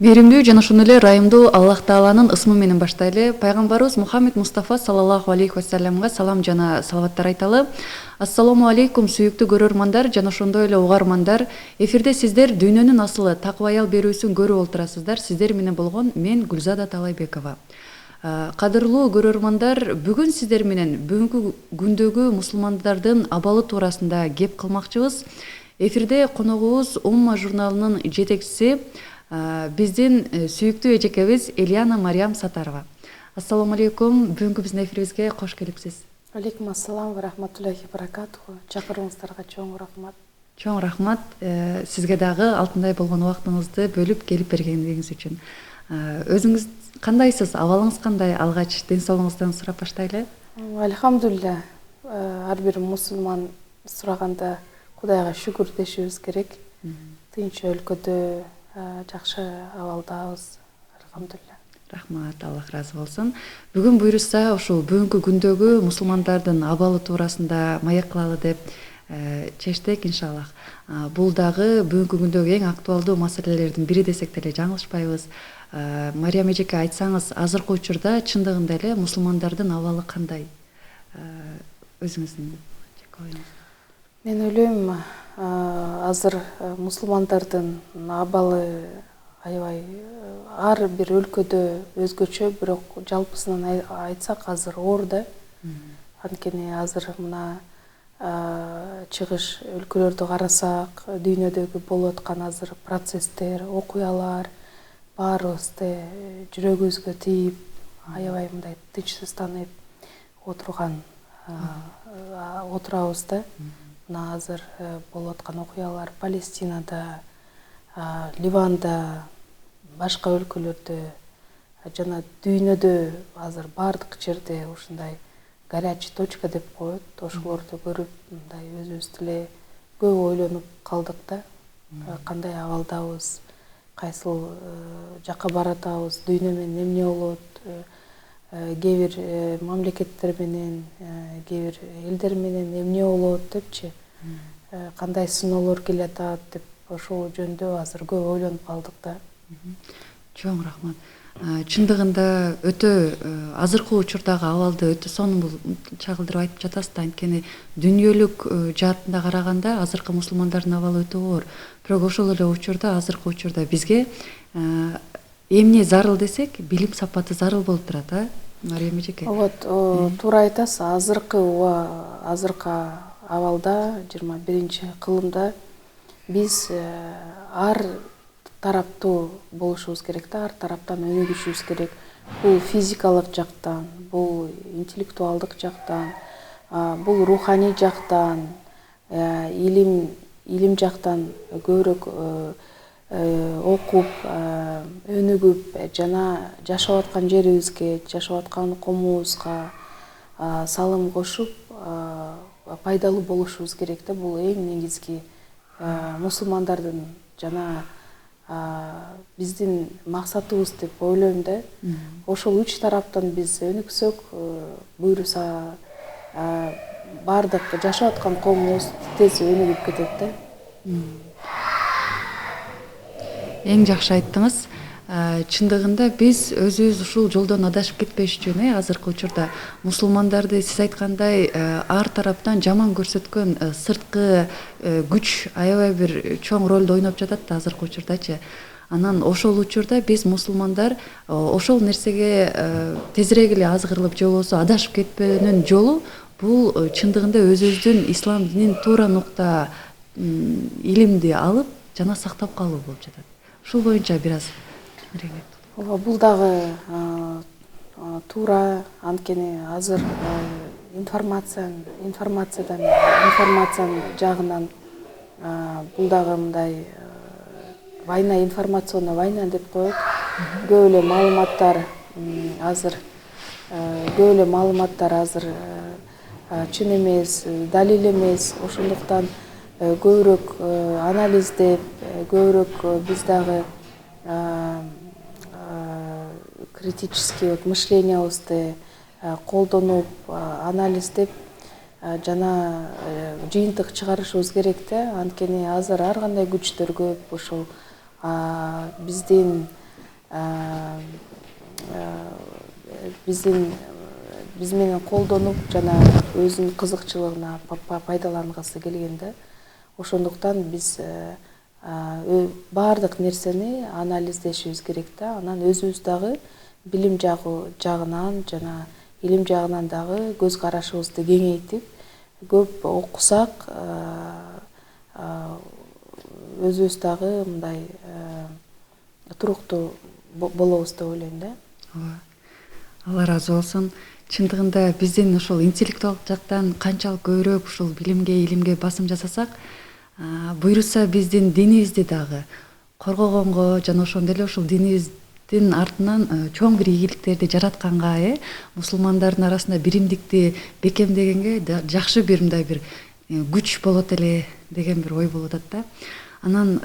Беримдүү жана ошондой эле ырайымдуу Аллах Тааланын ысмы менен баштайлы. Пайгамбарыбыз Мухаммед Мустафа саллаллаху алейхи вассаламга салам жана салаваттар айталы. Ассаламу алейкум сүйүктүү көрөрмандар жана ошондой эле угармандар. Эфирде сиздер дүйнөнүн асылы таква аял берүүсүн көрүп отурасыздар. Сиздер менен болгон мен Гүлзада Талайбекова. Кадырлуу көрөрмандар, бүгүн сиздер менен бүгүнкү күндөгү мусулмандардын абалы туурасында кеп кылмакчыбыз. Эфирде коногубуз Умма журналынын жетекчиси биздин сүйүктүү эжекебиз Элиана Мариям Сатарова. Ассаламу алейкум, бүгүнкү биздин эфирибизге кош келипсиз. Алейкум ассалам ва рахматуллахи баракатуху. Чакырууңуздарга чоң рахмат. Чоң рахмат сизге дагы алтындай болгон убактыңызды бөлүп келип бергениңиз үчүн. Өзүңүз кандайсыз? Абалыңыз кандай? Алгач ден соолугуңуздан сурап баштайлы. Альхамдулилля. Ар бир мусулман сураганда Кудайга шүгүр дешибиз керек. Тынч өлкөдө жакшы абалдабыз. Альхамдулилля. Рахмат, Аллах ыраазы болсун. Бүгүн буйрушса, ушул бүгүнкү күндөгү мусулмандардын абалы туурасында маек кылалы деп чечтик иншаллах. Бул дагы бүгүнкү күндөгү эң актуалдуу маселелердин бири десек деле жаңылышпайбыз. Мариям эжеке, айтсаңыз, азыркы учурда чындыгында эле мусулмандардын абалы кандай? Өзүңүздүн оюңуз. Мен ойлойм, азыр мусулмандардын абалы аябай ар бир өлкөдө өзгөчө, бирок жалпысынан айтсак азыр оор да. Анткени азыр мына чыгыш өлкөлөрдү карасак, дүйнөдөгү болуп аткан азыр процесстер, окуялар баарыбызды жүрөгүбүзгө тийип, аябай мындай тынчсызданып отурабыз да. Мына азыр болуп аткан окуялар Палестинада, Ливанда, башка өлкөлөрдө жана дүйнөдө азыр бардык жерде ушундай горячий точка деп коет. Ошолорду көрүп, мындай өзүбүз деле көп ойлонуп калдык да. Кандай абалдабыз, кайсыл жака баратабыз, дүйнө менен эмне болот, кээ бир мамлекеттер менен, кээ бир элдер менен эмне болот депчи, кандай сыноолор келатат деп ошол жөндө азыр көп ойлонуп калдык да. Чоң рахмат. Чындыгында өтө азыркы учурдагы абалды өтө сонун чагылдырып айтып жатасыз да. Анткени дүйнөлүк жаатында караганда азыркы мусулмандардын абалы өтө оор. Бирок ошол эле учурда азыркы учурда бизге эмне зарыл десек, билим сапаты зарыл болуп турат, Мариям эжеке. Вот, туура айтасыз. Азыркы абалда 21-кылымда биз ар тараптуу болушубуз керек да, ар тараптан өнүгүшүбүз керек. Бул физикалык жактан, бул интеллектуалдык жактан, бул руханий жактан, илим жактан көбүрөөк окуп, өнүгүп, жана жашап аткан жерибизге, жашап аткан коомубузга салым кошуп, пайдалуу болушубуз керек да. Бул эң негизги мусулмандардын жана биздин максатыбыз деп ойлойм да. Ошол үч тараптан биз өнүксөк, буйруса бардык жашап аткан коомубуз тез өнүгүп кетет да. Эң жакшы айттыңыз. Чындыгында биз өзүбүз ушул жолдон адашып кетпеш үчүн азыркы учурда мусулмандарды сиз айткандай ар тараптан жаман көрсөткөн сырткы күч аябай бир чоң ролду ойноп жатат да азыркы учурдачы. Анан ошол учурда биз мусулмандар ошол нерсеге тезирээк эле азгырылып же болбосо адашып кетпөөнүн жолу бул чындыгында өзүбүздүн ислам динин туура нукта илимди алып жана сактап калуу болуп жатат. Ушул боюнча бир аз бул дагы туура. Анткени азыр информациянын жагынан бул дагы мындай война, информационный война деп коет. Көп эле маалыматтар азыр чын эмес, далил эмес. Ошондуктан көбүрөөк анализдеп, көбүрөөк биз дагы критический мышлениябызды колдонуп, анализдеп жана жыйынтык чыгарышыбыз керек да. Анткени азыр ар кандай күчтөр көп. Ошол биздин биз менен колдонуп жана өзүнүн кызыкчылыгына пайдалангысы келгенде, ошондуктан биз баардык нерсени анализдешибиз керек да. Анан өзүбүз дагы билим жагынан жана илим жагынан дагы көз карашыбызды кеңейтип, көп окусак, өзүбүз дагы мындай туруктуу болобуз деп ойлойм да. Ооба. Алла ыраазы болсун. Чындыгында биздин ошол интеллектуалдык жактан канчалык көбүрөөк ушул билимге, илимге басым жасасак, буйруса биздин динибизди дагы коргогонго жана ошондой эле ушул динибиздин артынан чоң бир ийгиликтерди жаратканга, мусулмандардын арасында биримдикти бекемдегенге жакшы бир мындай бир күч болот эле деген бир ой болуп атат да. Анан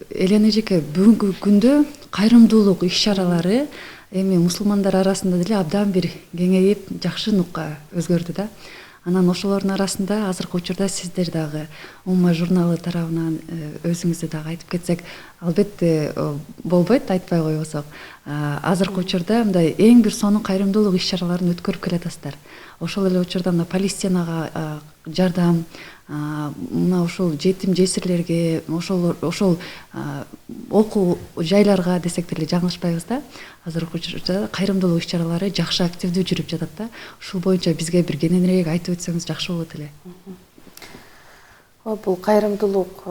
Элен эжеке, бүгүнкү күндө кайрымдуулук иш-чаралары эми мусулмандар арасында деле абдан бир кеңейип, жакшы нукка өзгөрдү да. Анан ошолордун арасында азыркы учурда сиздер дагы Умма журналы тарабынан өзүңүздү дагы айтып кетсек, албетте болбойт айтпай койбосок. Азыркы учурда мындай эң бир сонун кайрымдуулук иш-чараларын өткөрүп келатасыздар. Ошол эле учурда мына Палестинага жардам, мына ушул жетим жесирлерге, ошол окуу жайларга десек деле жаңылышпайбыз да. Азыркы учурда кайрымдуулук иш-чаралары жакшы активдүү жүрүп жатат да. Ушул боюнча бизге бир кененирээк айтып өтсөңүз жакшы болот эле. Бул кайрымдуулук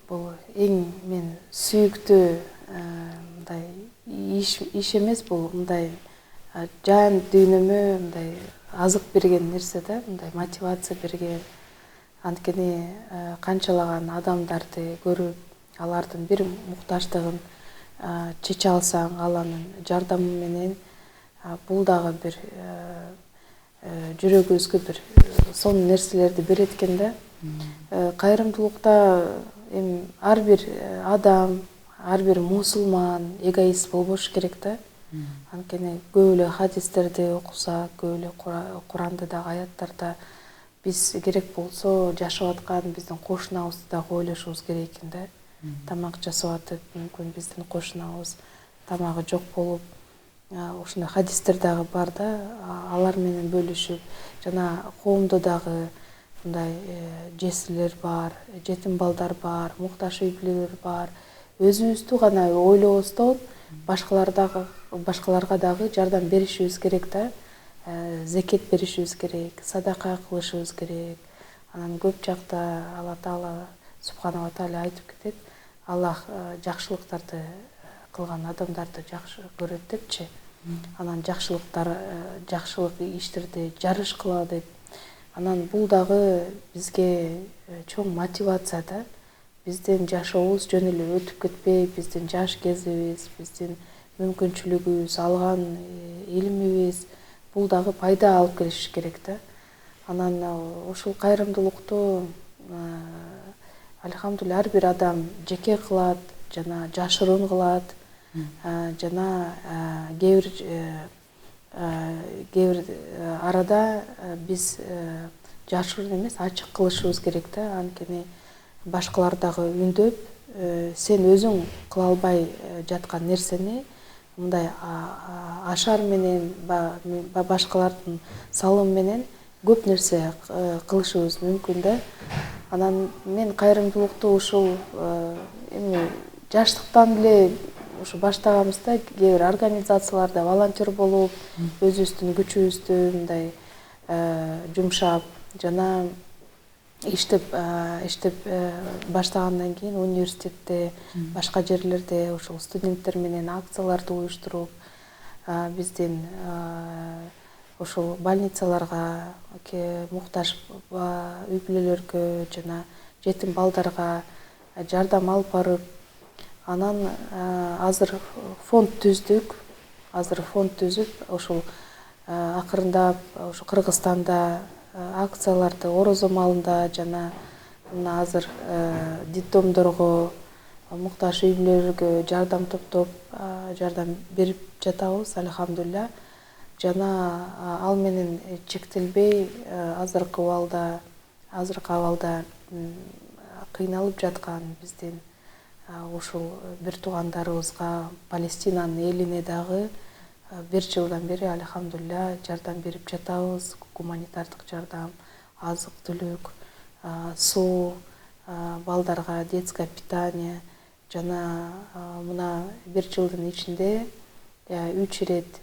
бул эң мен сүйүктүү мындай иш эмес, бул мындай жан дүйнөмө мындай азык берген нерсе да, мындай мотивация берген. Анткени канчалаган адамдарды көрүп, алардын бир муктаждыгын чече алсаң, аланын жардамы менен, бул дагы бир жүрөгүбүзгө бир сонун нерселерди берет экен да. Кайрымдуулукта эми ар бир адам, ар бир мусулман эгоист болбош керек да. Анткени көп эле хадистерди окусак, көп эле Куранда дагы аяттарда биз керек болсо жашап аткан биздин кошунабызды дагы ойлошубуз керек экен да. Тамак жасап атып, мүмкүн биздин кошунабыз тамагы жок болуп, ушундай хадистер дагы бар да. Алар менен бөлүшүп, жана коомдо дагы мындай жесирлер бар, жетим балдар бар, муктаж үй-бүлөлөр бар. Өзүбүздү гана ойлобостон, башкаларга дагы жардам беришибиз керек да. Зекет беришибиз керек, садака кылышыбыз керек. Анан көп жакта Алла Таала Субханала Тааля айтып кетет, Аллах жакшылыктарды кылган адамдарды жакшы көрөт депчи. Анан жакшылык иштерди жарыш кыла деп. Анан бул дагы бизге чоң мотивация да. Биздин жашообуз жөн эле өтүп кетпей, биздин жаш кезибиз, биздин мүмкүнчүлүгүбүз, алган илимибиз бул дагы пайда алып келиш керек да. Анан ушул кайрымдуулукту алхамдулилля ар бир адам жеке кылат, жана жашыруун кылат, жана кээ бир арада биз жашыруун эмес, ачык кылышыбыз керек да. Анткени башкалар дагы үндөп, сен өзүң кыла албай жаткан нерсени мындай ашар менен, башкалардын салымы менен көп нерсе кылышыбыз мүмкүн да. Анан мен кайрымдуулукту ушул эми жаштыктан эле ушу баштаганбыз да. Кээ бир организацияларда волонтер болуп, өзүбүздүн күчүбүздү мындай жумшап, жана иштеп баштагандан кийин университетте, башка жерлерде ошол студенттер менен акцияларды уюштуруп, биздин ошол больницаларга, муктаж үй-бүлөлөргө жана жетим балдарга жардам алып барып, анан азыр фонд түздүп, ошол акырындап ошо Кыргызстанда акцияларды орозо маалында жана мына азыр детдомдорго, муктаж үй-бүлөлөргө жардам топтоп, жардам берип жатабыз, алхамдулилля. Жана ал менен чектелбей, азыркы абалда кыйналып жаткан биздин ушул бир туугандарыбызга Палестинанын элине дагы бир жылдан бери алхамдулилля жардам берип жатабыз. Гуманитардык жардам, азык түлүк, суу, балдарга детское питание жана мына бир жылдын ичинде 3 ирет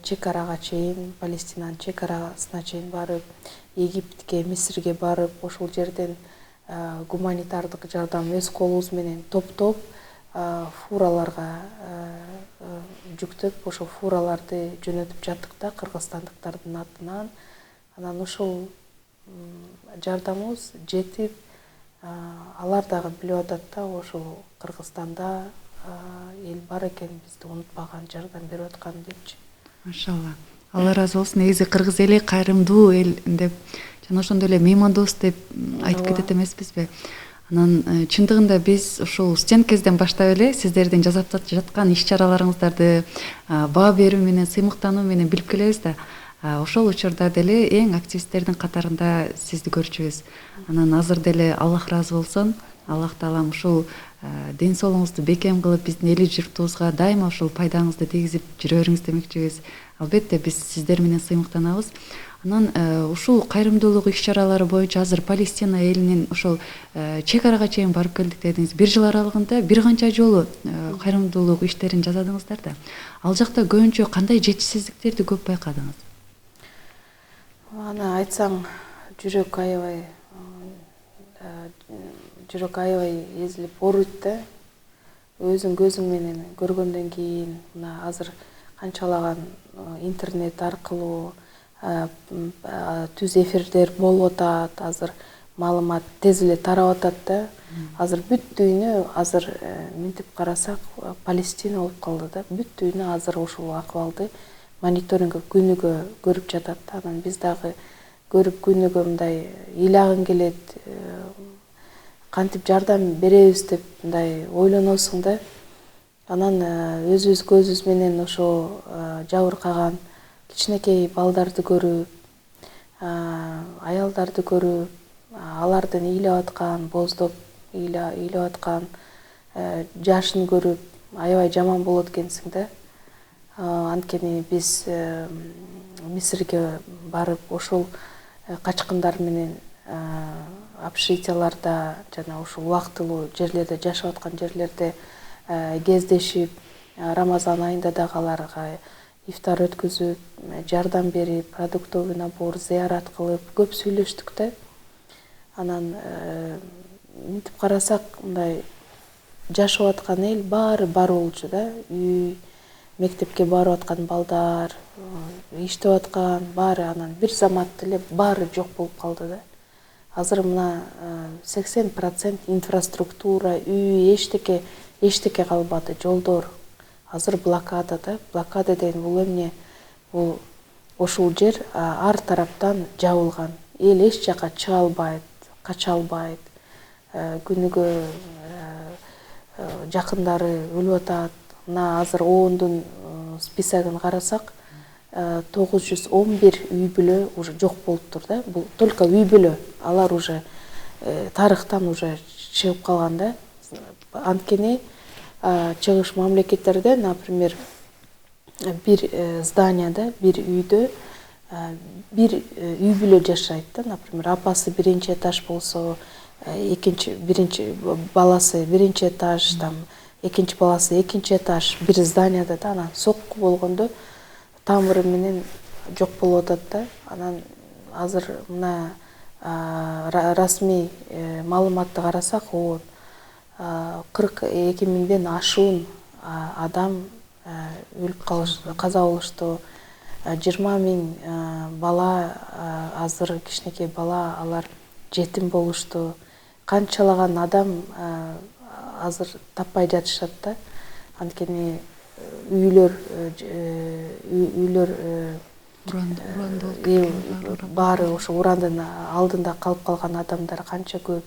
чек арага чейин, Палестинанын чек арасына чейин барып, Египетке, Мисирге барып, ошол жерден гуманитардык жардам өз колубуз менен топтоп фураларга жүктөп, ошол фураларды жөнөтүп жаттык да кыргызстандыктардын атынан. Анан ушул жардамыбыз жетип, алар дагы билип атат да, ошол Кыргызстанда эл бар экен, бизди унутпаган, жардам берип аткан депчи. Машалла. Алла разы болсун. Негизи кыргыз эли кайрымдуу эл деп жана ошондой эле меймандос деп айтып кетет эмеспизби? Анан чындыгында биз ушул студент кезден баштап эле сиздердин жасап жаткан иш-чараларыңыздарды баа берүү менен, сыймыктануу менен билип келебиз да. Ошол учурда деле эң активисттердин катарында сизди көрчүбүз. Анан азыр деле Аллах разы болсун. Аллах таалам ушул ден соолугуңузду бекем кылып, биздин эл журтубузга дайыма ушул пайдаңызды тийгизип жүрө бериңиз демекчибиз. Албетте биз сиздер менен сыймыктанабыз. Анан ушул кайрымдуулук иш-чаралары боюнча азыр Палестина элинин ошол чек арага чейин барып келдик дедиңиз. Бир жыл аралыгында бир канча жолу кайрымдуулук иштерин жасадыңыздар да. Ал жакта көбүнчө кандай жетишсиздиктерди көп байкадыңыз? Аны айтсаң жүрөк аябай езилип ооруйт да. Өзүң көзүң менен көргөндөн кийин, мына азыр канчалаган интернет аркылуу түз эфирлер болуп атат, азыр маалымат тез эле тарап атат да. Азыр бүт дүйнө, азыр мынтип карасак, Палестина болуп калды да. Бүт дүйнө азыр ушул акыбалды мониторинг күнүгө көрүп жатат. Анан биз дагы көрүп күнүгө мындай ыйлагың келет, кантип жардам беребиз деп мындай ойлоносуң да. Анан өзүбүз көзүбүз менен ошо жабыркаган кичинекей балдарды көрүп, аялдарды көрүп, алардын ыйлап аткан, боздоп ыйлап аткан жашын көрүп аябай жаман болот экенсиң да. Анткени биз Мисирге барып, ошол качкындар менен общежитияларда жана ушул убактылуу жерлерде, жашап аткан жерлерде кездешип, Рамазан айында дагы аларга ифтар өткүзүп, жардам берип, продуктовый набор, зыярат кылып, көп сүйлөштүк да. Анан мынтип карасак, мындай жашап аткан эл баары бар болчу да. Үй, мектепке барып аткан балдар, иштеп аткан баары, анан бир замат эле баары жок болуп калды да. Азыр мына 80% инфраструктура, үй, эчтеке калбады, жолдор. Азыр блокада да. Блокада деген бул эмне? Бул ошол жер ар тараптан жабылган. Эл эч жака чыга албайт, кача албайт. Күнүгө жакындары өлүп атат. Мына азыр ООНдун списогун карасак, 911 үй бүлө уже жок болуптур да. Бул только үй бүлө. Алар уже тарыхтан уже чыгып калган да. Анткени чыгыш мамлекеттерде, например, бир зданияда, бир үйдө бир үй бүлө жашайт да. Например, апасы биринчи этаж болсо, биринчи баласы биринчи этаж, там экинчи баласы экинчи этаж, бир зданияда да. Анан сокку болгондо тамыры менен жок болуп атат да. Анан азыр мына расмий маалыматты карасак, 42 миңден ашуун адам өлүп калышту, каза болушту. 20 миң бала, азыр кичинекей бала, алар жетим болушту. Канчалаган адам азыр таппай жатышат да. Анткени үйлөр баары ошо урандын алдында калып калган адамдар канча көп,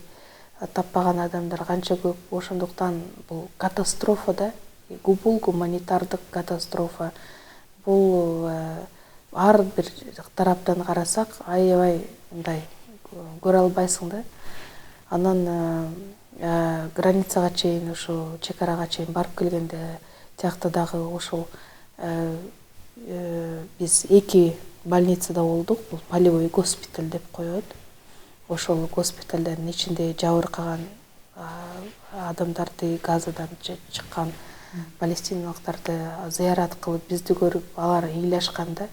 таппаган адамдар канча көп. Ошондуктан бул катастрофа да, бул гуманитардык катастрофа. Бул ар бир тараптан карасак аябай мындай көрө албайсың да. Анан границага чейин, ошо чекарага чейин барып келгенде тиякта дагы ошол биз 2 больницада болдук. Бул полевой госпиталь деп коет. Ошол госпитальдын ичинде жабыркаган адамдарды, газадан чыккан палестиналыктарды зыярат кылып, бизди көрүп, алар ыйлашканда,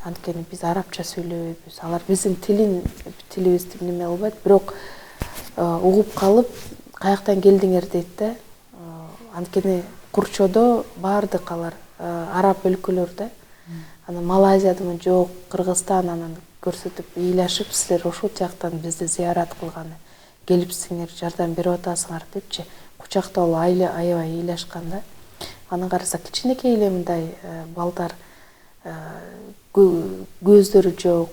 анткени биз арабча сүйлөбөйбүз. Алар биздин тилибизди неме кылбайт, бирок угуп калып, каяктан келдиңер дейт да. Анткени Курчодо бардык алар араб өлкөлөр да. Анан Малайзиядамы жок, Кыргызстан, анан көрсөтүп, ыйлашып, силер ошол жактан бизди зыярат кылганы, келипсиңер, жардам берип атасыңар депчи, кучактап аябай ыйлашкан да. Анан карасак, кичинекей эле мындай балдар, көздөрү жок,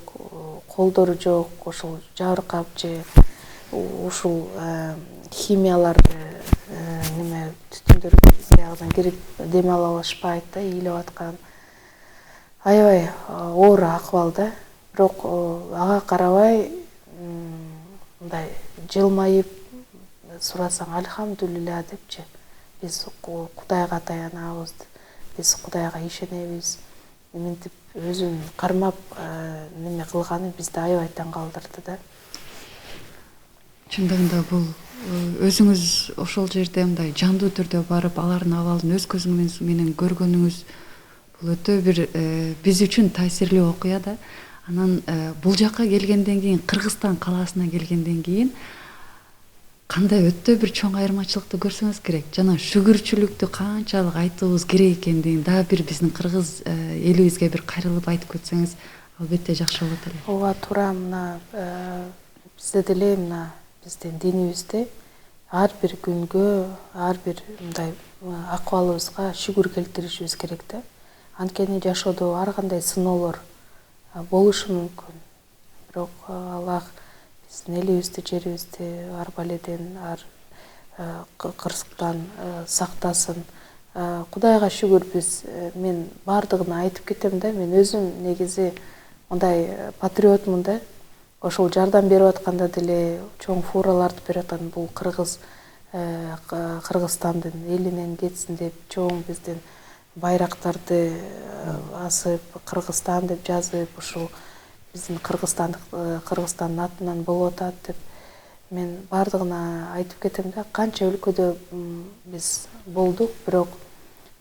колдору жок, ошол жабыркап же ушул химияларды неме түтүндөр биягынан кирип дем ала алышпайт да, ыйлап аткан. Аябай оор акыбал да. Бирок ага карабай мындай жылмайып сурасаң альхамдулилля депчи, биз Кудайга таянабыз, биз Кудайга ишенебиз. Мынтип өзүн кармап неме кылганы бизди аябай таң калтырды да. Чындыгында бул өзүңүз ошол жерде мындай жандуу түрдө барып, алардын абалын өз көзүңүз менен көргөнүңүз бул өтө бир биз үчүн таасирлүү окуя да. Анан бул жакка келгенден кийин, Кыргызстан калаасына келгенден кийин кандай өтө бир чоң айырмачылыкты көрсөңүз керек. Жана шүгүрчүлүктү канчалык айтуубуз керек экендигин дагы бир биздин кыргыз элибизге бир кайрылып айтып кетсеңиз, албетте жакшы болот эле. Ооба, туура. Мына бизде деле мына биздин динибизде ар бир күнгө, ар бир мындай акыбалыбызга шүгүр келтиришибиз керек да. Анткени жашоодо ар кандай сыноолор болушу мүмкүн. Бирок Аллах биздин элибизди, жерибизди ар баледен, ар кырсыктан сактасын. Кудайга шүгүр, мен бардыгына айтып кетем да. Мен өзүм негизи мындай патриотмун да. Ошол жардам берип атканда деле, чоң фураларды берип аткан бул Кыргызстандын элинен кетсин деп, чоң биздин байрактарды асып, Кыргызстан деп жазып, ушул биздин Кыргызстандын атынан болуп атат деп, мен бардыгына айтып кетем да. Канча өлкөдө биз болдук, бирок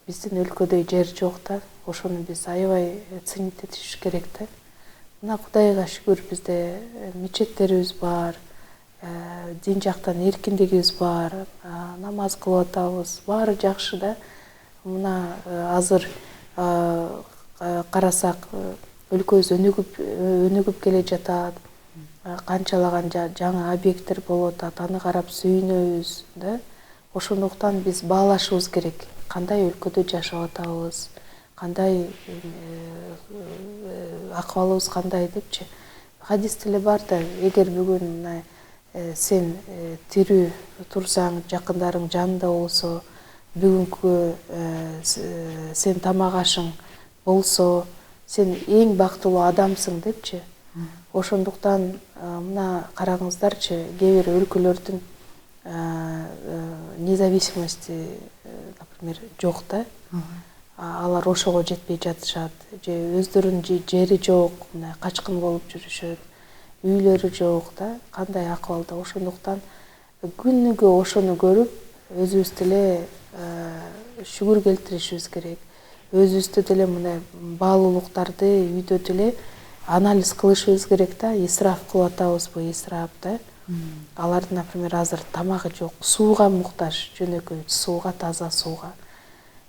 биздин өлкөдөй жер жок да. Ошону биз аябай ценить этишибиз керек да. Мына Кудайга шүгүр, бизде мечеттерибиз бар, дин жактан эркиндигибиз бар, намаз кылып атабыз, баары жакшы да. Мына азыр карасак, өлкөбүз өнүгүп келе жатат, канчалаган жаңы объекттер болуп атат, аны карап сүйүнөбүз да. Ошондуктан биз баалашыбыз керек, кандай өлкөдө жашап атабыз, кандай акыбалыбыз кандай депчи. Хадисте эле бар да, эгер бүгүн мына сен тирүү турсаң, жакындарың жанында болсо, бүгүнкү сен тамак ашың болсо, сен эң бактылуу адамсың депчи. Ошондуктан мына караңыздарчы, кээ бир өлкөлөрдүн независимости, например, жок да. Алар ошого жетпей жатышат, же өздөрүнүн жери жок, мына качкын болуп жүрүшөт, үйлөрү жок да. Кандай акыбалда. Ошондуктан күнүгө ошону көрүп, өзүбүз деле шүгүр келтиришибиз керек. Өзүбүздө деле мындай баалуулуктарды үйдө деле анализ кылышыбыз керек да. Исраф кылып атабызбы, исраф да. Алардын, например, азыр тамагы жок, сууга муктаж, жөнөкөй сууга, таза сууга.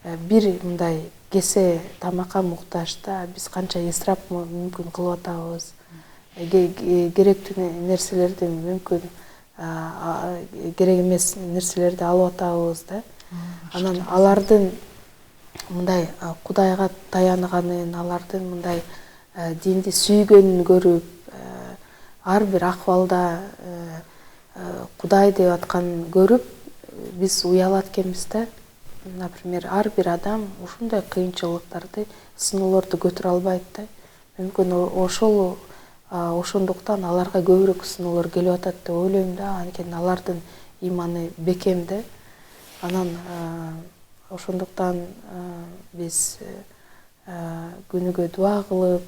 Бир мындай кесе тамакка муктаж да. Биз канча исраф мүмкүн кылып атабыз. Керектүү нерселерди мүмкүн керек эмес нерселерди алып атабыз да. Анан алардын мындай Кудайга таянганын, алардын мындай динди сүйгөнүн көрүп, ар бир акыбалда Кудай деп атканын көрүп, биз уялат экенбиз да. Например, ар бир адам ушундай кыйынчылыктарды, сыноолорду көтөрө албайт да. Мүмкүн ошондуктан аларга көбүрөөк сыноолор келип атат деп ойлойм да. Анткени алардын иманы бекем да. Анан ошондуктан биз күнүгө дуа кылып,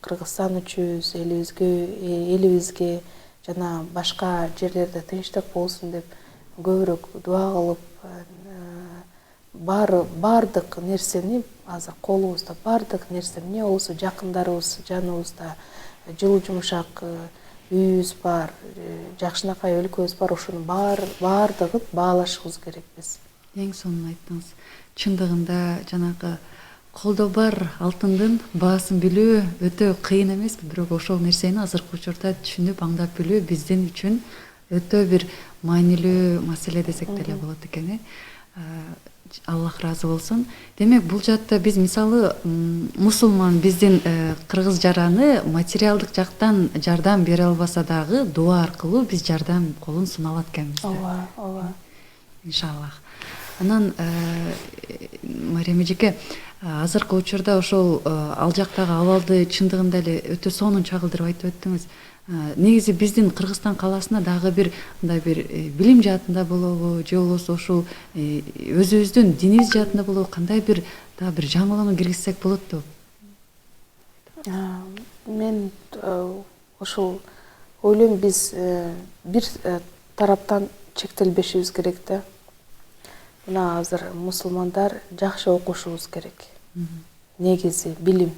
Кыргызстан үчүбүз, элибизге жана башка жерлерде тынчтык болсун деп көбүрөөк дуа кылып, баардык нерсени азыр колубузда, баардык нерсе эмне болсо жакындарыбыз жаныбызда, жылуу жумшак үйүбүз бар, жакшынакай өлкөбүз бар, ошонун баардыгын баалашыбыз керек биз. Эң сонун айттыңыз. Чындыгында жанагы колдо бар алтындын баасын билүү өтө кыйын эмеспи, бирок ошол нерсени азыркы учурда түшүнүп, аңдап билүү биздин үчүн өтө бир маанилүү маселе десек деле болот экен. Аллах ыраазы болсун. Демек бул жакта биз мисалы мусулман биздин кыргыз жараны материалдык жактан жардам бере албаса дагы дуа аркылуу биз жардам колун суна алат экенбиз. Ооба. Иншаллах. Анан Мариям эжеке, азыркы учурда ошол ал жактагы абалды чындыгында эле өтө сонун чагылдырып айтып өттүңүз. Негизи биздин Кыргызстан калаасына дагы бир мындай бир билим жаатында болобу, же болбосо ушул өзүбүздүн динибиз жаатында болобу, кандай бир дагы бир жаңылоону киргизсек болот деп. Мен ошол ойлойм, биз бир тараптан чектелбешибиз керек да. Мына азыр мусулмандар жакшы окушубуз керек. Негизи билим.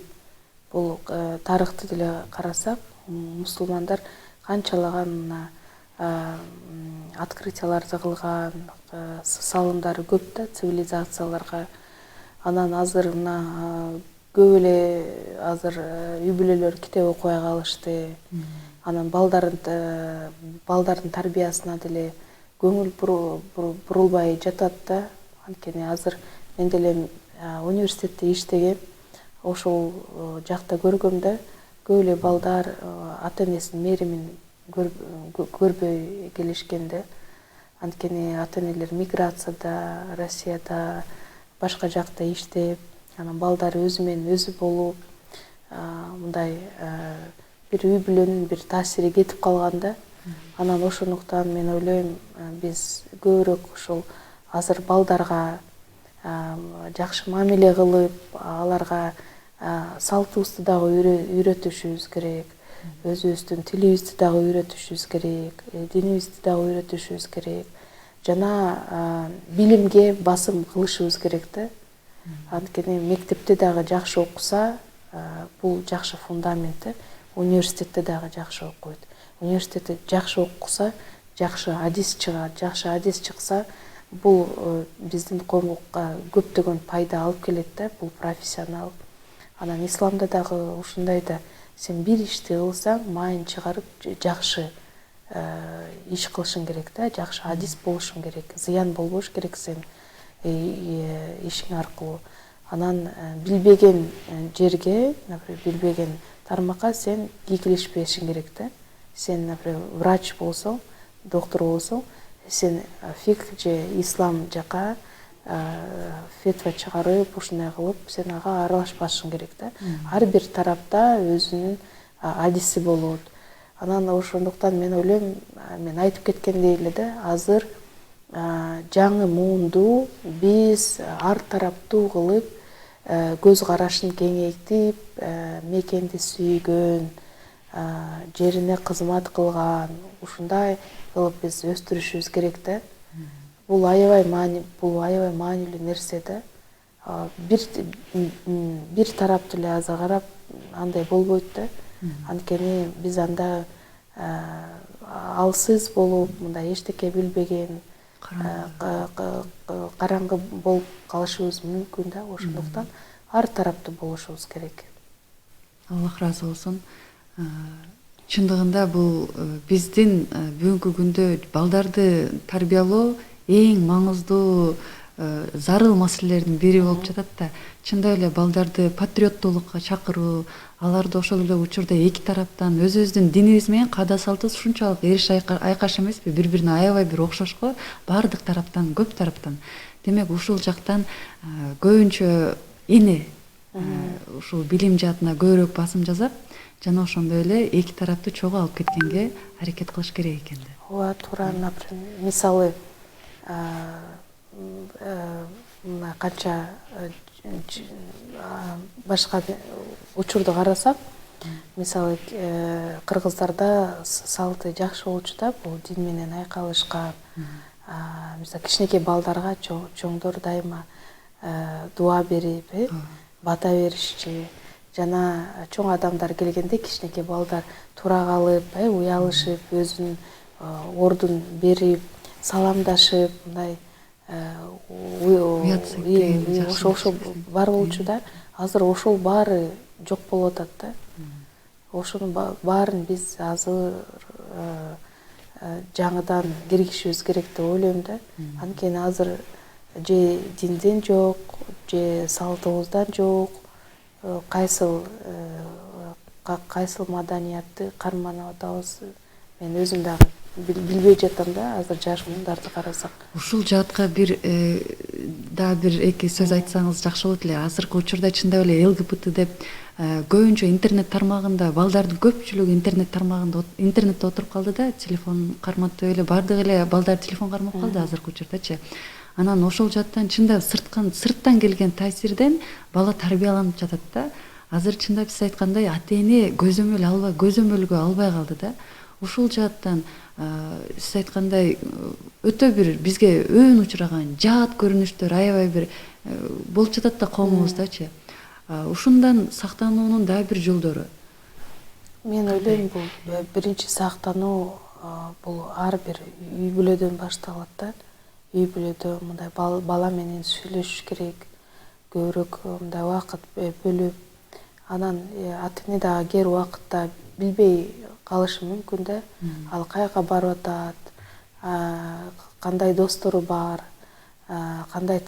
Бул тарыхты деле карасак, мусулмандар канчалаган открытияларды кылган, салымдары көп да цивилизацияларга. Анан азыр мына көп эле азыр үй бүлөлөр китеп окубай калышты. Анан балдардын тарбиясына деле көңүл бурулбай жатат да. Анткени азыр мен деле университетте иштегем, ошол жакта көргөм да, көп эле балдар ата-энесинин мээримин көрбөй келишкен да. Анткени ата-энелер миграцияда, Россияда, башка жакта иштеп, анан балдары өзү менен өзү болуп, мындай бир үй бүлөнүн бир таасири кетип калган да. Анан ошондуктан мен ойлойм, биз көбүрөөк ошол азыр балдарга жакшы мамиле кылып, аларга салтыбызды дагы үйрөтүшүбүз керек, өзүбүздүн тилибизди дагы үйрөтүшүбүз керек, динибизди дагы үйрөтүшүбүз керек, жана билимге басым кылышыбыз керек да. Анткени мектепте дагы жакшы окуса, бул жакшы фундамент. Университетте дагы жакшы окуйт. Университетте жакшы окуса, жакшы адис чыгат. Жакшы адис чыкса, бул биздин коомго көптөгөн пайда алып келет да, бул профессионал. Анан исламда дагы ушундай да, сен бир ишти кылсаң, майын чыгарып жакшы иш кылышың керек да, жакшы адис болушуң керек, зыян болбош керек сен ишиң аркылуу. Анан билбеген жерге, например, билбеген тармакка сен кийгилишпешиң керек да. Сен, например, врач болсоң, доктор болсоң, сен фик же ислам жака фетва чыгарып, ушундай кылып, сен ага аралашпашың керек да. Ар бир тарапта өзүнүн адиси болот. Анан ошондуктан мен ойлойм, мен айтып кеткендей эле да, азыр жаңы муунду биз ар тараптуу кылып, көз карашын кеңейтип, мекенди сүйгөн, жерине кызмат кылган, ушундай кылып биз өстүрүшүбүз керек да. Бул аябай маанилүү нерсе да. Бир тараптуу эле азыр карап андай болбойт да. Анткени биз анда алсыз болуп, мындай эчтеке билбеген, караңгы болуп калышыбыз мүмкүн да. Ошондуктан ар тараптуу болушубуз керек. Аллах ыраазы болсун. Чындыгында бул биздин бүгүнкү күндө балдарды тарбиялоо эң маңыздуу зарыл маселелердин бири болуп жатат да. Чындап эле балдарды патриоттуулукка чакыруу, аларды ошол эле учурда эки тараптан өзүбүздүн динибиз менен каада салтыбыз ушунчалык эриш айкаш эмеспи, бири-бирине аябай бир окшош го, баардык тараптан, көп тараптан. Демек ушул жактан көбүнчө эне ушул билим жаатына көбүрөөк басым жасап, жана ошондой эле эки тараптуу чогуу алып кеткенге аракет кылыш керек экен да. Ооба, туура. Например, мисалы мына канча башка учурду карасак, мисалы кыргыздарда салты жакшы болчу да, бул дин менен айкалышкан. Мисалы кичинекей балдарга чоңдор дайыма дуа берип, бата беришчи. Жана чоң адамдар келгенде кичинекей балдар тура калып, уялышып, өзүнүн ордун берип, саламдашып, мындай ошол бар болчу да. Азыр ошол баары жок болуп атат да. Ошонун баарын биз азыр жаңыдан киргизишибиз керек деп ойлойм да. Анткени азыр же динден жок, же салтыбыздан жок, кайсыл маданиятты карманып атабыз. Мен өзүм дагы билбей жатам да, азыр жаш мундарды карасак. Ушул жаатка бир эки сөз айтсаңыз жакшы болот эле. Азыркы учурда чындап эле ЛГБТ деп көбүнчө интернет тармагында, балдардын көпчүлүгү интернетте отуруп калды да, телефон карматып эле, баардыгы эле балдар телефон кармап калды азыркы учурдачы. Анан ошол жааттан чындап сырттан келген таасирден бала тарбияланып жатат да. Азыр чындап сиз айткандай ата-эне көзөмөлгө албай калды да. Ушул жааттан сиз айткандай өтө бир бизге өөн учураган жаат көрүнүштөр аябай бир болуп жатат да коомубуздачы. Ушундан сактануунун дагы бир жолдору. Мен ойлойм, бул биринчи сактануу бул ар бир үй бүлөдөн башталат да. Үй бүлөдө мындай бала менен сүйлөшүш керек, көбүрөөк мындай убакыт бөлүп, анан ата-эне дагы кээ бир убакытта билбей калышы мүмкүн да. Ал каяка барып атат, кандай достору бар, кандай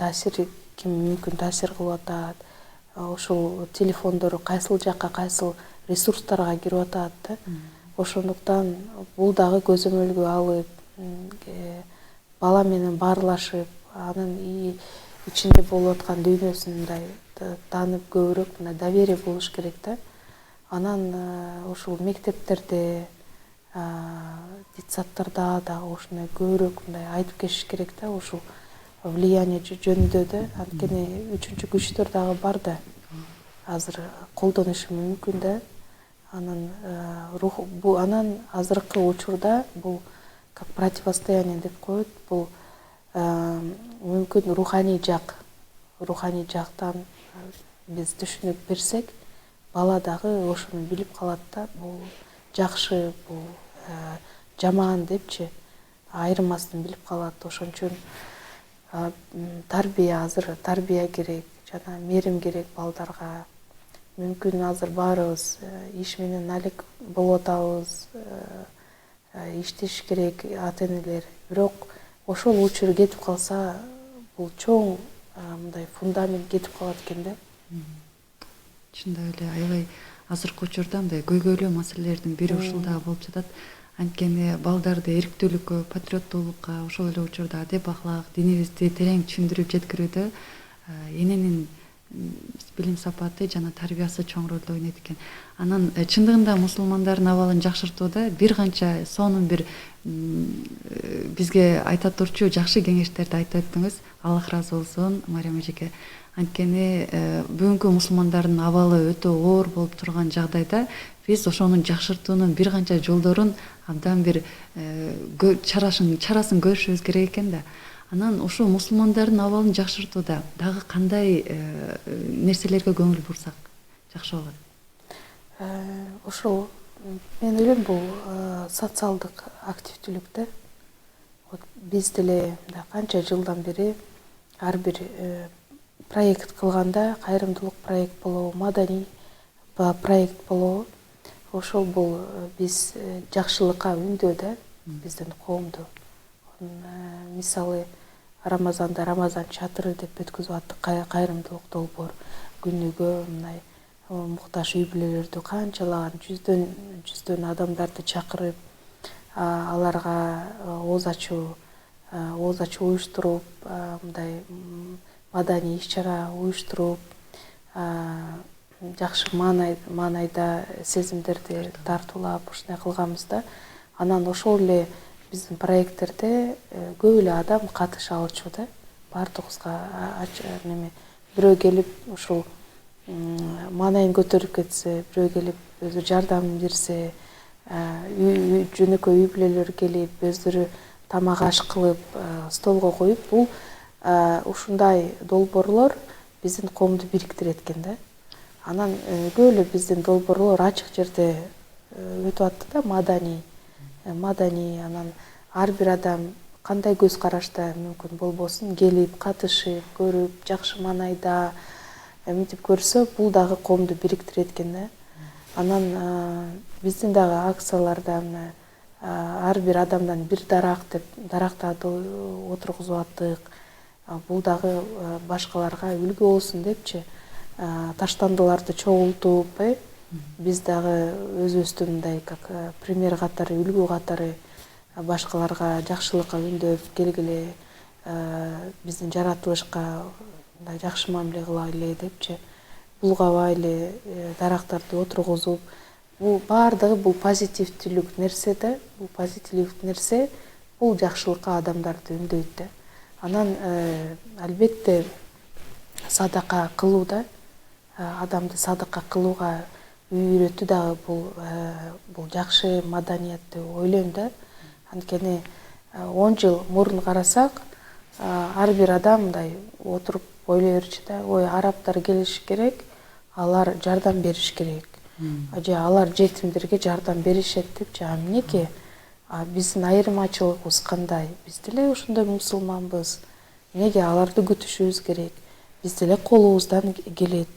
мүмкүн таасир кылып атат, ошол телефондору кайсыл жакка, кайсыл ресурстарга кирип атат да. Ошондуктан бул дагы көзөмөлгө алып, бала менен баарлашып, анын ичинде болуп аткан дүйнөсүн мындай таанып, көбүрөөк мындай доверие болуш керек да. Анан ушул мектептерде, детсадтарда дагы ушундай көбүрөөк мындай айтып кетиш керек да, ушул влияние жөнүндө да. Анткени үчүнчү күчтөр дагы бар да, азыр колдонушу мүмкүн да. Анан азыркы учурда бул как противостояние деп коет, бул мүмкүн руханий жактан биз түшүнүп берсек, бала дагы ошону билип калат да. Бул жакшы, бул жаман депчи айырмасын билип калат. Ошон үчүн азыр тарбия керек, жана мээрим керек балдарга. Мүмкүн азыр баарыбыз иш менен алек болуп атабыз, иштеш керек ата-энелер. Бирок ошол учур кетип калса, бул чоң мындай фундамент кетип калат экен да. Чындап эле аябай азыркы учурда мындай көйгөйлүү маселелердин бири ушул дагы болуп жатат. Анткени балдарды эрктүүлүккө, патриоттуулукка, ошол эле учурда адеп ахлак, динибизди терең түшүндүрүп жеткирүүдө эненин билим сапаты жана тарбиясы чоң ролду ойнойт экен. Анан чындыгында мусулмандардын абалын жакшыртууда бир канча сонун бир бизге айта турчу жакшы кеңештерди айтып өттүңүз. Аллах ыраазы болсун, Мариям эжеке. Анткени бүгүнкү мусулмандардын абалы өтө оор болуп турган жагдайда биз ошонун жакшыртуунун бир канча жолдорун абдан бир чарасын көрүшүбүз керек экен да. Анан ошол мусулмандардын абалын жакшыртууда дагы кандай нерселерге көңүл бурсак жакшы болот? Ошол мен ойлойм, бул социалдык активдүүлүк да. Биз деле канча жылдан бери ар бир проект кылганда, кайрымдуулук проект болобу, маданий проект болобу, ошол бул биз жакшылыкка үндөө да, биздин коомду. Мисалы Рамазанда Рамазан чатыры деп өткүзүп аттык, кайрымдуулук долбоор күнүгө мындай муктаж үй бүлөлөрдү канчалаган жүздөн адамдарды чакырып, аларга ооз ачуу уюштуруп, мындай маданий иш-чара уюштуруп, жакшы маанайда сезимдерди тартуулап ушундай кылганбыз да. Анан ошол эле биздин проекттерде көп эле адам катыша алчу да. Баардыгыбызга неме бирөө келип ушул маанайын көтөрүп кетсе, бирөө келип өзү жардам берсе, жөнөкөй үй бүлөлөр келип өздөрү тамак аш кылып столго коюп, бул ушундай долбоорлор биздин коомду бириктирет экен да. Анан көп эле биздин долбоорлор ачык жерде өтүп атты да, маданий, анан ар бир адам кандай көз карашта мүмкүн болбосун келип катышып, көрүп, жакшы маанайда мынтип көрсө, бул дагы коомду бириктирет экен да. Анан биздин дагы акцияларда ар бир адамдан бир дарак деп дарактарды отургузуп аттык. Бул дагы башкаларга үлгү болсун депчи, таштандыларды чогултуп, биз дагы өзүбүздү мындай как пример катары, үлгү катары башкаларга жакшылыкка үндөп келгиле, биздин жаратылышка мындай жакшы мамиле кылайлы депчи, булгабайлы дарактарды отургузуп, бул баардыгы бул позитивдүүлүк нерсе да, бул позитивдүүлүк нерсе, бул жакшылыкка адамдарды үндөйт да. Анан албетте садака кылуу да, адамды садака кылууга үйрөтүү дагы бул жакшы маданият деп ойлойм да. Анткени 10 жыл мурун карасак, ар бир адам мындай отуруп ойлой берчү да, ой, арабтар келиш керек, алар жардам бериш керек. Же алар жетимдерге жардам беришет депчи, а эмнеге? Биздин айырмачылыгыбыз кандай? Биз деле ошондой мусулманбыз. Эмнеге аларды күтүшүбүз керек? Биз деле колубуздан келет.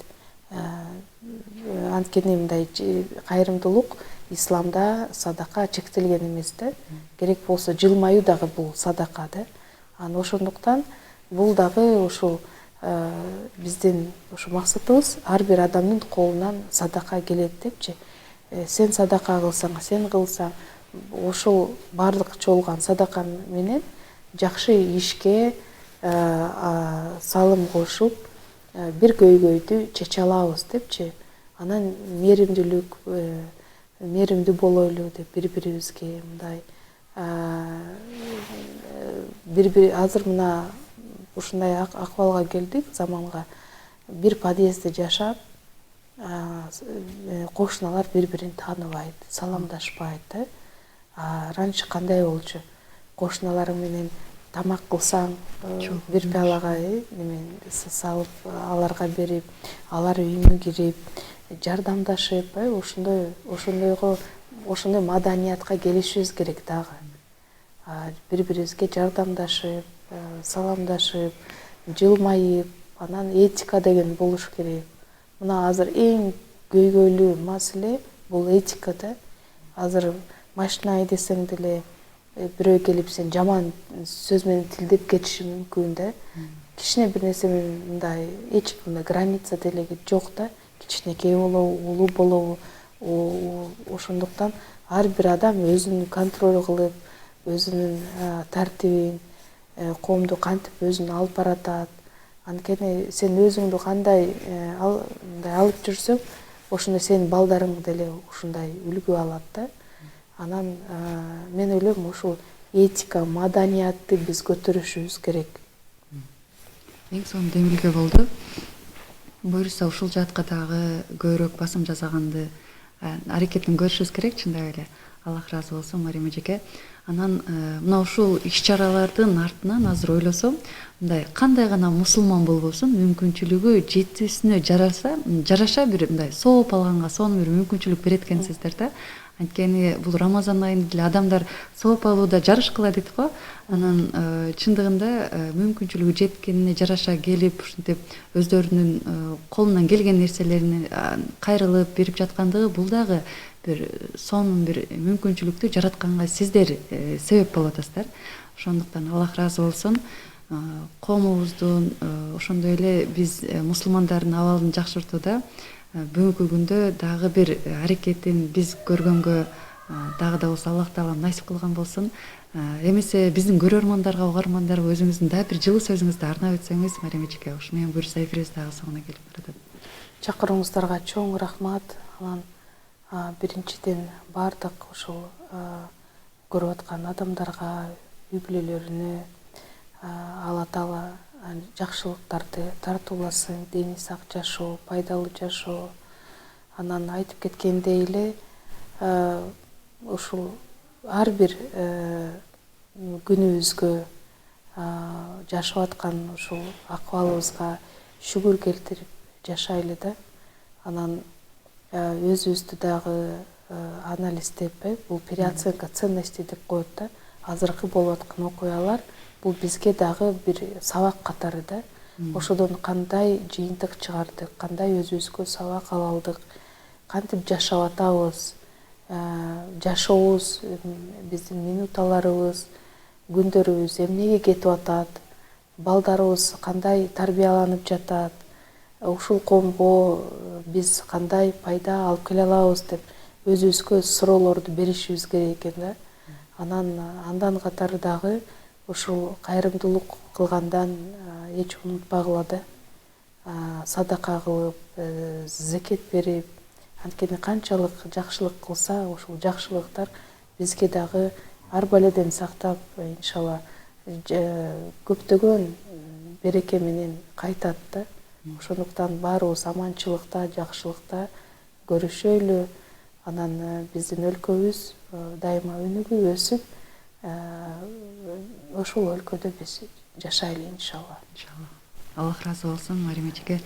Анткени мындай кайрымдуулук исламда садака чектелген эмес да. Керек болсо жылмаюу дагы бул садака да. Анан ошондуктан бул дагы ушул биздин ушу максатыбыз ар бир адамдын колунан садака келет депчи. Сен садака кылсаң, сен кылсаң, ошол баардык чогулган садака менен жакшы ишке салым кошуп, бир көйгөйдү чече алабыз депчи. Анан мээримдүү болойлу деп бири-бирибизге мындай азыр мына ушундай акыбалга келдик, заманга. Бир подъездде жашап, кошуналар бири-бирин тааныбайт, саламдашпайт да. Раньше кандай болчу? Кошуналарың менен тамак кылсаң, бир пиалага салып, аларга берип, алар үйүңө кирип, жардамдашып, ошондой маданиятка келишибиз керек дагы. Бири-бирибизге жардамдашып, саламдашып, жылмайып, анан этика деген болуш керек. Мына азыр эң көйгөйлүү маселе бул этика да. Азыр машина айдасаң деле бирөө келип сен жаман сөз менен тилдеп кетиши мүмкүн да. Кичине бир нерсе менен мындай эч мындай граница делеги жок да. Кичинекей болобу, улуу болобу, ошондуктан ар бир адам өзүн контроль кылып, өзүнүн тартибин, коомду кантип өзүн алып баратат. Анткени сен өзүңдү кандай алып жүрсөң, ошондой сенин балдарың деле ушундай үлгү алат да. Анан мен ойлойм, ушул этика, маданиятты биз көтөрүшүбүз керек. Эң сонун демилге болду. Буюрса ушул жаатка дагы көбүрөөк басым жасаганды аракетин көрүшүбүз керек, чындап эле. Аллах ыраазы болсун, Марим эжеке. Анан мына ушул иш-чаралардын артынан азыр ойлосом, мындай кандай гана мусулман болбосун, мүмкүнчүлүгү жетүүсүнө жараша бир мындай сооп алганга сонун бир мүмкүнчүлүк берет экенсиздер да. Анткени бул Рамазан айында деле адамдар сооп алууда жарышкыла дейт го. Анан чындыгында мүмкүнчүлүгү жеткенине жараша келип, ушинтип өздөрүнүн колунан келген нерселерин кайрылып берип жаткандыгы, бул дагы бир сонун бир мүмкүнчүлүктү жаратканга сиздер себеп болуп атасыздар. Ошондуктан Аллах ыраазы болсун. Коомубуздун, ошондой эле биз мусулмандардын абалын жакшыртууда бүгүнкү күндө дагы бир аракетин биз көргөнгө дагы да болсо Аллах Таала насип кылган болсун. Эмесе биздин көрөрмандарга, угармандарга өзүңүздүн дагы бир жылуу сөзүңүздү арнап өтсөңүз, Марем эжеке, ушу менен буюрса эфирибиз дагы соңуна келип баратат. Чакырууңуздарга чоң рахмат. Анан биринчиден баардык ушул көрүп аткан адамдарга, үй бүлөлөрүнө Алла Таала жакшылыктарды тартууласын, дени сак жашоо, пайдалуу жашоо. Анан айтып кеткендей эле ушул ар бир күнүбүзгө жашап аткан ушул акыбалыбызга шүгүр келтирип жашайлы да. Анан өзүбүздү дагы анализдеп, бул переоценка ценностей деп коет да. Азыркы болуп аткан окуялар бул бизге дагы бир сабак катары да. Ошодон кандай жыйынтык чыгардык, кандай өзүбүзгө сабак ала алдык, кантип жашап атабыз, жашообуз, биздин минуталарыбыз, күндөрүбүз эмнеге кетип атат, балдарыбыз кандай тарбияланып жатат, ушул коомго биз кандай пайда алып келе алабыз деп өзүбүзгө суроолорду беришибиз керек экен да. Андан катары дагы ушул кайрымдуулук кылгандан эч унутпагыла да. Садака кылып, зекет берип, анткени канчалык жакшылык кылса, ушул жакшылыктар бизге дагы арбаледен сактап, иншалла, көптөгөн береке менен кайтат да. Ошондуктан баарыбыз аманчылыкта, жакшылыкта көрүшөйлү. Анан биздин өлкөбүз дайыма өнүгүп өсүп, ошол өлкөдө биз жашайлы иншалла. Аллах ыраазы болсун, Марем эжеке.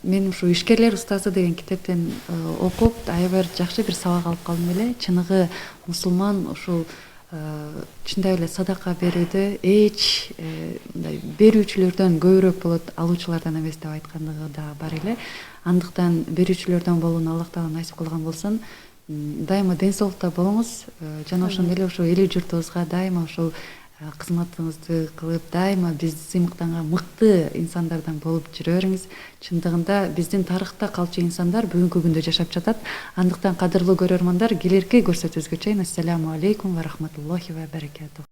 Мен ушу «Ишкерлер устазы» деген китептен окуп, аябай жакшы бир сабак алып калдым эле. Чыныгы мусулман ушул чындай эле садака берүүдө эч мындай берүүчүлөрдөн көбүрөөк болот, алуучулардан эмес деп айткандыгы да бар эле. Андыктан берүүчүлөрдөн болууну Аллах Таала насип кылган болсун. Дайыма ден соолукта болуңуз. Жана ошондой эле ушул эл журтубузга дайыма ушул кызматыңызды кылып, дайыма бизди сыймыктанган мыкты инсандардан болуп жүрө бериңиз. Чындыгында биздин тарыхта калчу инсандар бүгүнкү күндө жашап жатат. Андыктан кадырлуу көрөрмандар, келерки көрсөтүүбүзгө чейин ассаламу алейкум ва рахматуллахи ва баракатух.